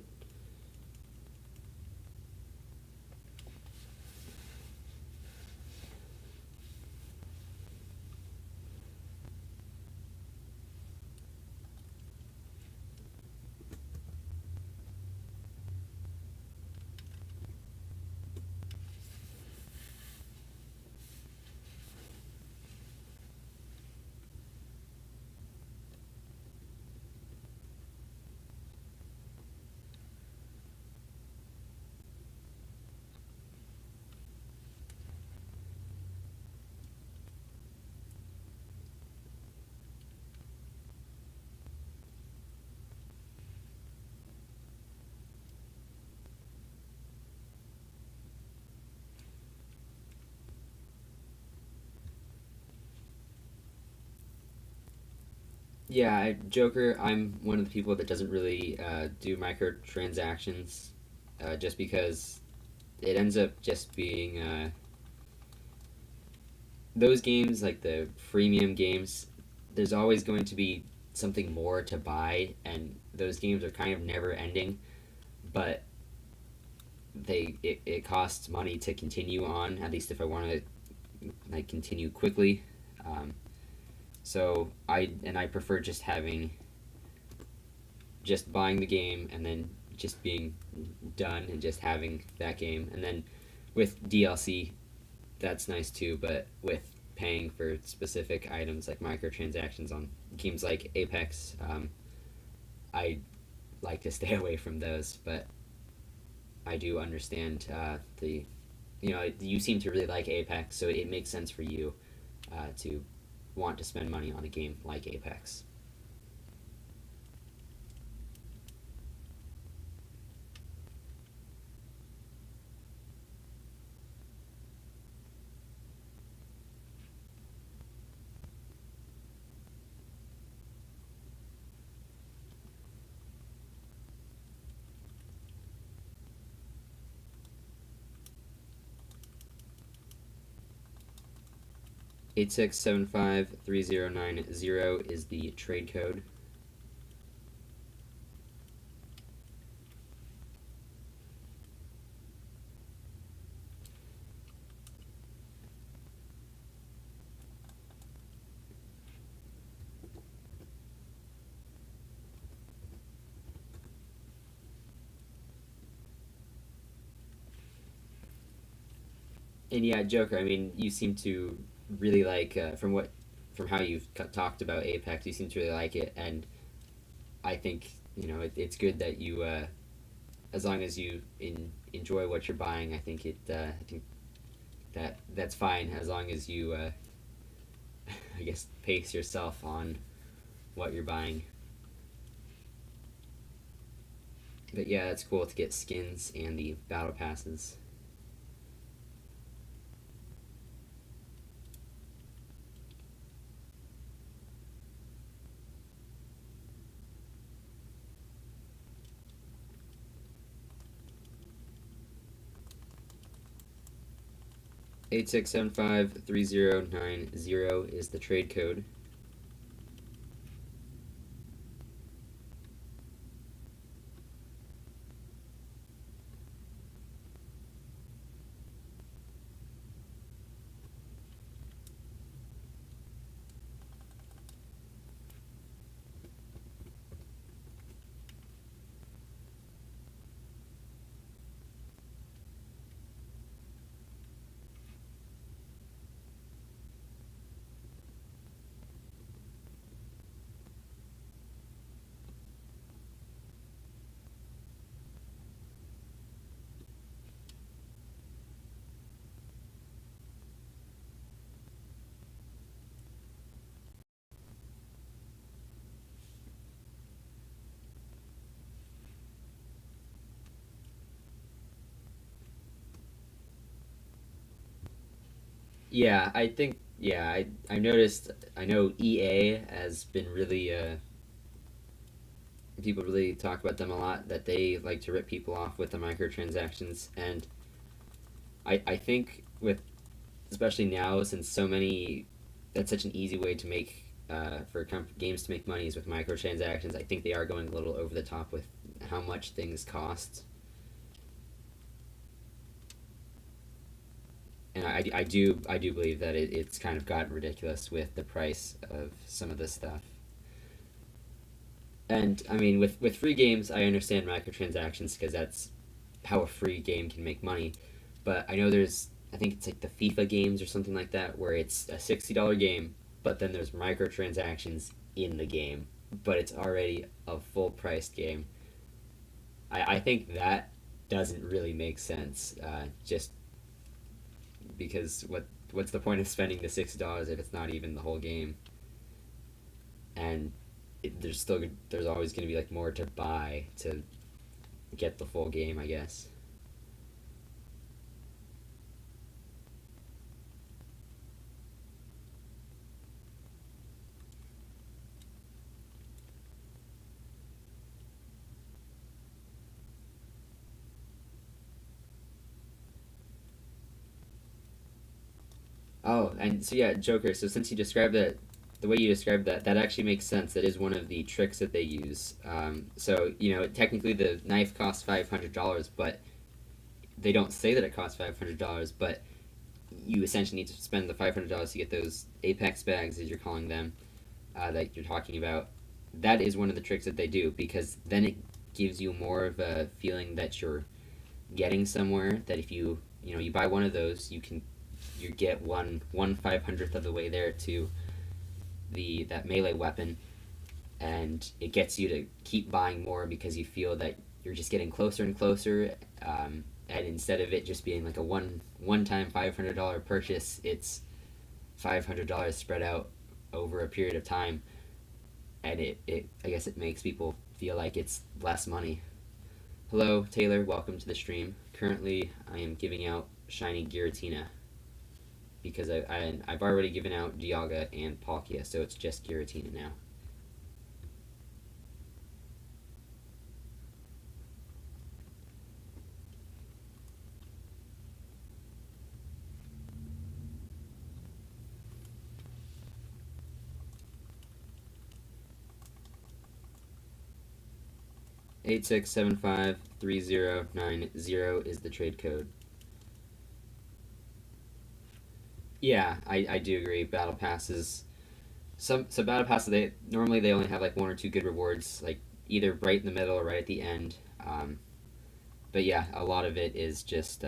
S1: Yeah, Joker, I'm one of the people that doesn't really do microtransactions just because it ends up just being those games, like the freemium games, there's always going to be something more to buy, and those games are kind of never ending, but it costs money to continue on, at least if I want to like continue quickly. Um, so I prefer just having just buying the game and then just being done and just having that game. And then with DLC, that's nice too, but with paying for specific items like microtransactions on games like Apex, I like to stay away from those. But I do understand the, you seem to really like Apex, so it makes sense for you to want to spend money on a game like Apex. 86753090 is the trade code. And yeah, Joker, I mean, you seem to really like from how you've talked about Apex, you seem to really like it, and I think it's good that you, as long as you enjoy what you're buying, I think that's fine as long as you, I guess, pace yourself on what you're buying. But yeah, it's cool to get skins and the battle passes. 86753090 is the trade code. Yeah, I think yeah, I noticed. I know EA has been really people really talk about them a lot, that they like to rip people off with the microtransactions, and I think with, especially now, since so many, that's such an easy way to make for games to make money is with microtransactions. I think they are going a little over the top with how much things cost, and I do believe that it's kind of gotten ridiculous with the price of some of this stuff. And I mean, with free games, I understand microtransactions because that's how a free game can make money. But I know there's, I think it's like the FIFA games or something like that, where it's a $60 game, but then there's microtransactions in the game, but it's already a full priced game. I think that doesn't really make sense. Just because what's the point of spending the $60 if it's not even the whole game? And there's always going to be like more to buy to get the full game, I guess. Oh, and so yeah, Joker. So since you described that, the way you described that, that actually makes sense. That is one of the tricks that they use. So technically the knife costs $500, but they don't say that it costs $500. But you essentially need to spend the $500 to get those Apex bags, as you're calling them, that you're talking about. That is one of the tricks that they do, because then it gives you more of a feeling that you're getting somewhere. That if you buy one of those, you get one 500th of the way there to the that melee weapon, and it gets you to keep buying more because you feel that you're just getting closer and closer. And instead of it just being like a one time $500 purchase, it's $500 spread out over a period of time, and it I guess it makes people feel like it's less money. Hello, Taylor. Welcome to the stream. Currently, I am giving out shiny Giratina because I've already given out Dialga and Palkia, so it's just Giratina now. Eight six seven five 3090 is the trade code. Yeah, I do agree. Battle passes, so battle passes, they only have like one or two good rewards, like either right in the middle or right at the end. But yeah, a lot of it is just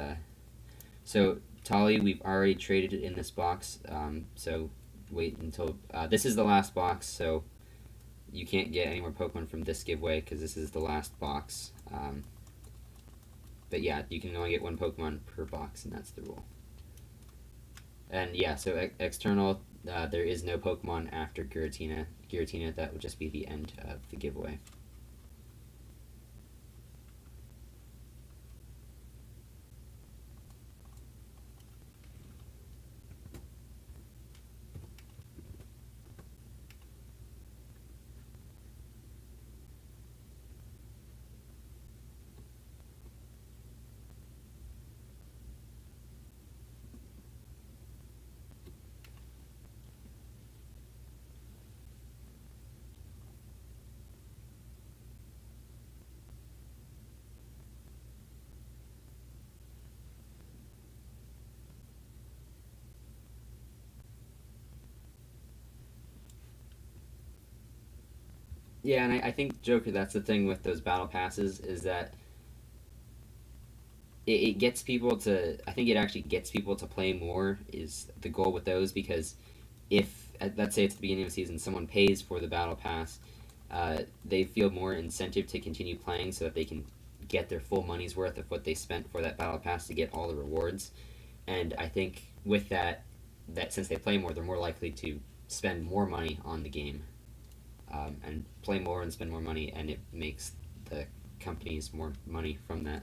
S1: so Tali, we've already traded it in this box. So wait until this is the last box. So you can't get any more Pokemon from this giveaway because this is the last box. But yeah, you can only get one Pokemon per box, and that's the rule. And yeah, so external, there is no Pokemon after Giratina. Giratina, that would just be the end of the giveaway. Yeah, and I think, Joker, that's the thing with those battle passes, is that it gets people to. I think it actually gets people to play more, is the goal with those, because if, let's say it's the beginning of the season, someone pays for the battle pass, they feel more incentive to continue playing so that they can get their full money's worth of what they spent for that battle pass to get all the rewards. And I think with that since they play more, they're more likely to spend more money on the game, and play more and spend more money, and it makes the companies more money from that.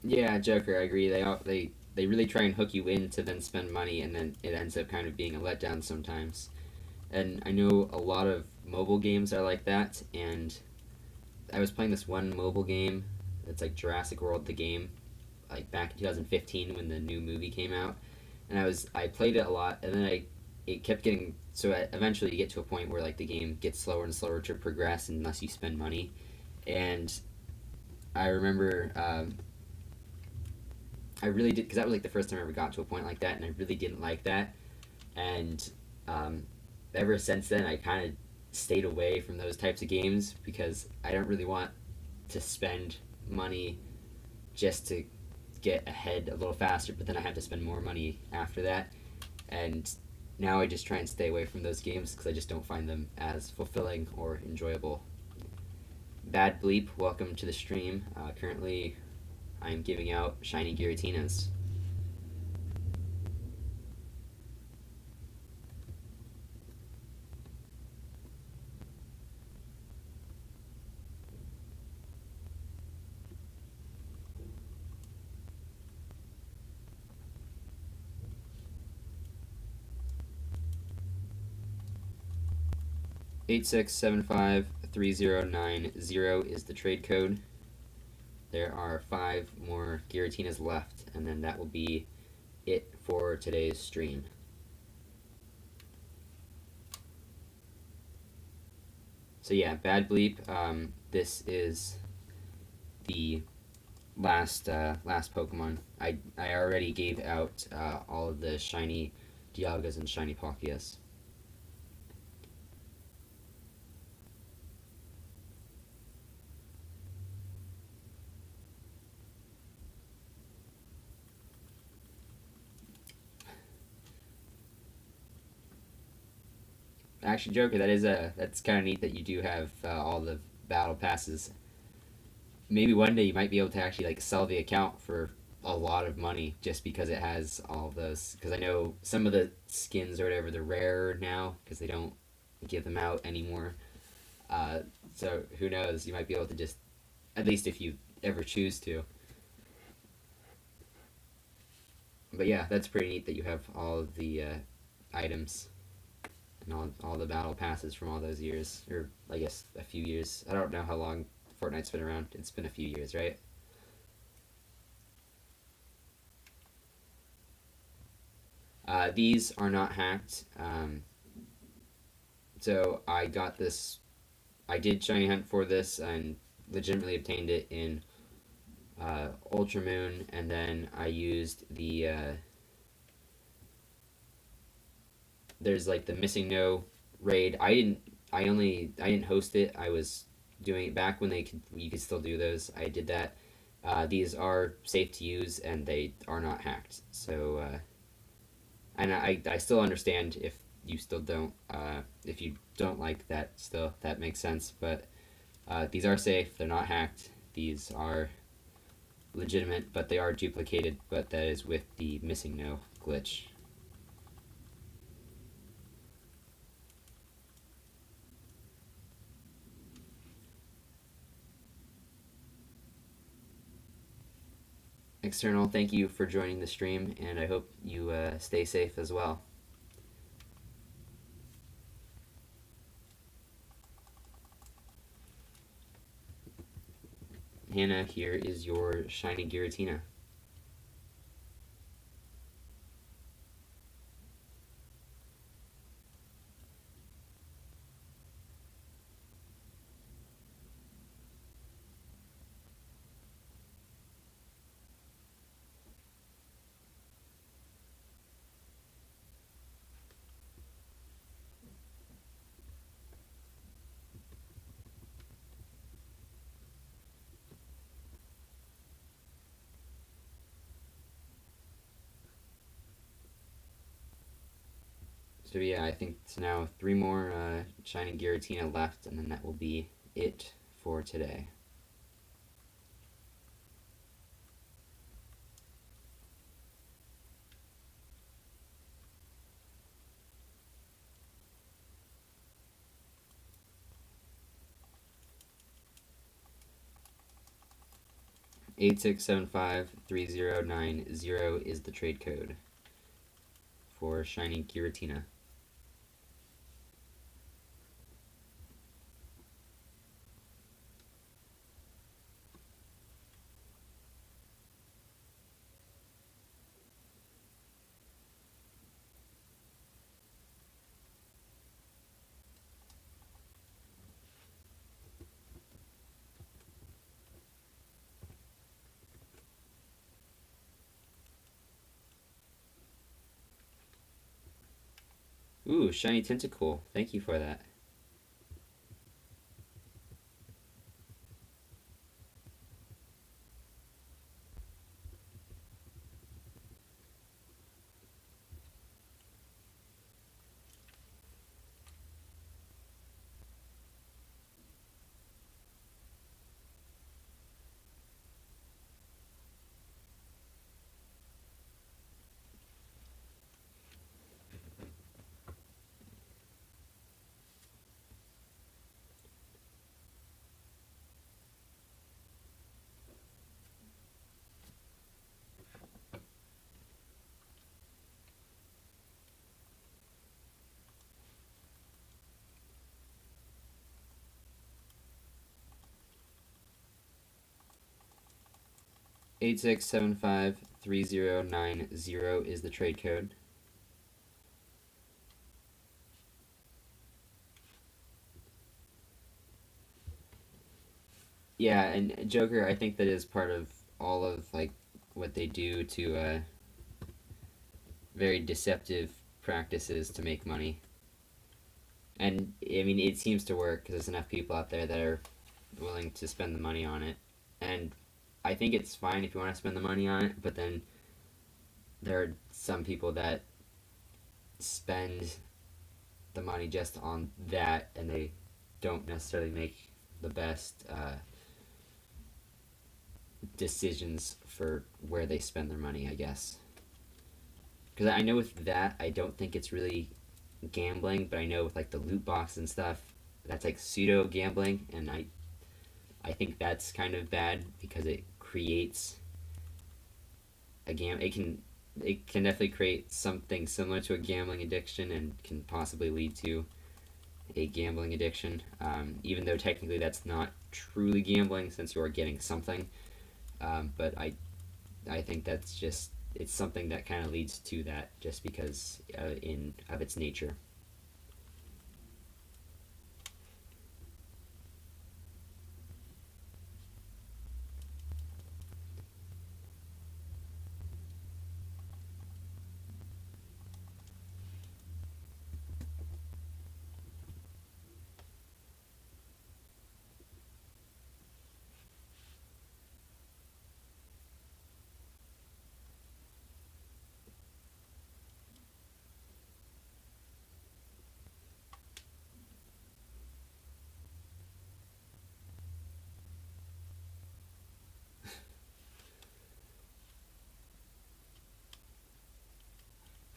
S1: Yeah, Joker. I agree. They really try and hook you in to then spend money, and then it ends up kind of being a letdown sometimes. And I know a lot of mobile games are like that. And I was playing this one mobile game that's like Jurassic World the game, like back in 2015 when the new movie came out, and I played it a lot, and then I it kept getting so eventually you get to a point where like the game gets slower and slower to progress unless you spend money, and I remember I really did because that was like the first time I ever got to a point like that, and I really didn't like that, and um, ever since then I kind of stayed away from those types of games because I don't really want to spend money just to get ahead a little faster, but then I have to spend more money after that. And now I just try and stay away from those games because I just don't find them as fulfilling or enjoyable. Bad Bleep, welcome to the stream. Currently, I'm giving out shiny Giratinas. 86753090 is the trade code. There are 5 more Giratinas left, and then that will be it for today's stream. So yeah, Bad Bleep. This is the last Pokemon. I already gave out all of the shiny Dialgas and shiny Palkias. Actually, Joker, that's kind of neat that you do have all the battle passes. Maybe one day you might be able to actually like sell the account for a lot of money just because it has all of those. Because I know some of the skins or whatever they're rare now because they don't give them out anymore. Uh, so who knows? You might be able to just, at least if you ever choose to. But yeah, that's pretty neat that you have all of the items and all the battle passes from all those years, or I guess a few years. I don't know how long Fortnite's been around. It's been a few years, right? These are not hacked. So I got this. I did shiny hunt for this and legitimately obtained it in Ultra Moon, and then I used the. There's like the missing no raid. I didn't. I didn't host it. I was doing it back when you could still do those. I did that. These are safe to use and they are not hacked. So and I still understand if you still don't if you don't like that still that makes sense, but these are safe, they're not hacked, these are legitimate, but they are duplicated, but that is with the missing no glitch. External, thank you for joining the stream, and I hope you stay safe as well. Hannah, here is your shiny Giratina. So yeah, I think it's now 3 more shiny Giratina left, and then that will be it for today. 86753090 is the trade code for shiny Giratina. Ooh, shiny tentacle. Thank you for that. Eight six seven five 3090 is the trade code. Yeah, and Joker, I think that is part of all of like what they do to very deceptive practices to make money. And I mean, it seems to work because there's enough people out there that are willing to spend the money on it. And I think it's fine if you want to spend the money on it, but then there are some people that spend the money just on that and they don't necessarily make the best decisions for where they spend their money, I guess. Because I know with that, I don't think it's really gambling, but I know with like the loot box and stuff, that's like pseudo gambling, and I think that's kind of bad because it creates a gam. It can definitely create something similar to a gambling addiction and can possibly lead to a gambling addiction. Even though technically that's not truly gambling since you are getting something, but I think that's just it's something that kind of leads to that just because in of its nature.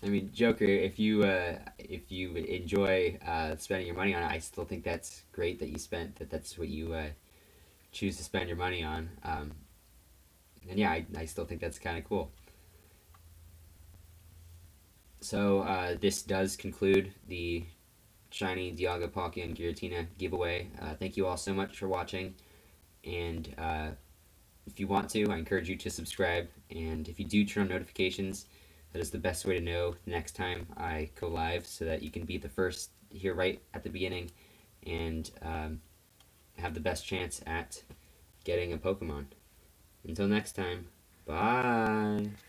S1: I mean, Joker, if you enjoy spending your money on it, I still think that's great that you spent that. That's what you choose to spend your money on. And yeah, I still think that's kind of cool. So this does conclude the shiny Dialga, Palkia, and Giratina giveaway. Thank you all so much for watching, and if you want to, I encourage you to subscribe. And if you do turn on notifications, that is the best way to know the next time I go live, so that you can be the first here right at the beginning and have the best chance at getting a Pokemon. Until next time, bye.